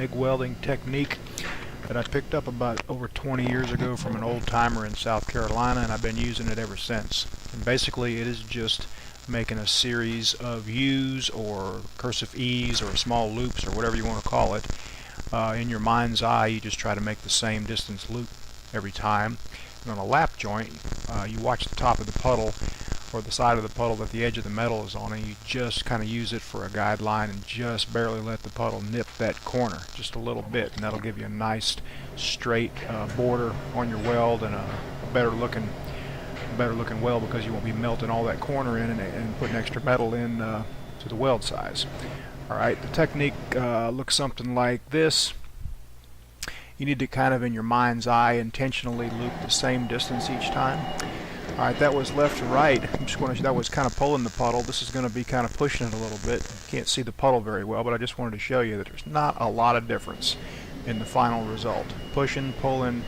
MIG welding technique that I picked up about over 20 years ago from an old timer in South Carolina, and I've been using it ever since. And basically it is just making a series of U's or cursive E's or small loops or whatever you want to call it. In your mind's eye, you just try to make the same distance loop every time. And on a lap joint, you watch the top of the puddle or the side of the puddle that the edge of the metal is on, and you just kind of use it for a guideline and just barely let the puddle nip that corner just a little bit, and that'll give you a nice straight border on your weld and a better looking weld, because you won't be melting all that corner in and putting extra metal in to the weld size. Alright, the technique looks something like this. You need to kind of in your mind's eye intentionally loop the same distance each time. Alright, that was left to right. That was kind of pulling the puddle. This is going to be kind of pushing it a little bit. You can't see the puddle very well, but I just wanted to show you that there's not a lot of difference in the final result. Pushing, pulling,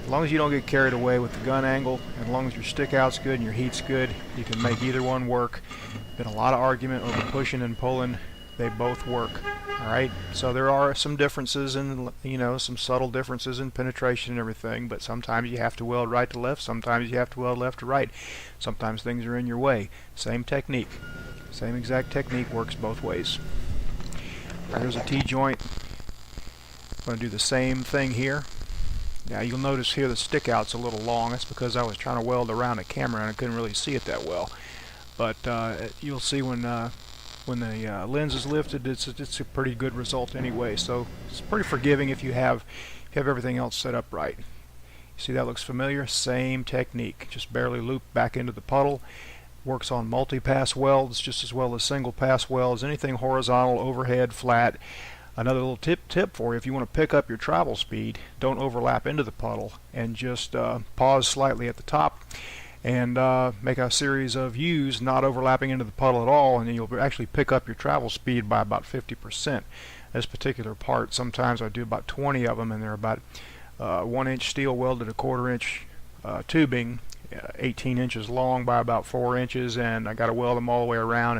as long as you don't get carried away with the gun angle, and as long as your stick out's good and your heat's good, you can make either one work. Been a lot of argument over pushing and pulling. They both work. Alright, so there are some differences in, some subtle differences in penetration and everything, but sometimes you have to weld right to left, sometimes you have to weld left to right, sometimes things are in your way. Same technique, same exact technique, works both ways. There's a T-joint. I'm going to do the same thing here. Now you'll notice here the stick out's a little long. That's because I was trying to weld around a camera and I couldn't really see it that well. But you'll see when the lens is lifted, it's a pretty good result anyway. So it's pretty forgiving if you have everything else set up right. You see that looks familiar? Same technique. Just barely loop back into the puddle. Works on multi-pass welds just as well as single pass welds. Anything horizontal, overhead, flat. Another little tip for you: if you want to pick up your travel speed, don't overlap into the puddle, and just pause slightly at the top and make a series of U's, not overlapping into the puddle at all, and then you'll actually pick up your travel speed by about 50%. This particular part, sometimes I do about 20 of them, and they're about 1 inch steel welded, a 1/4 inch tubing, 18 inches long by about 4 inches, and I got to weld them all the way around.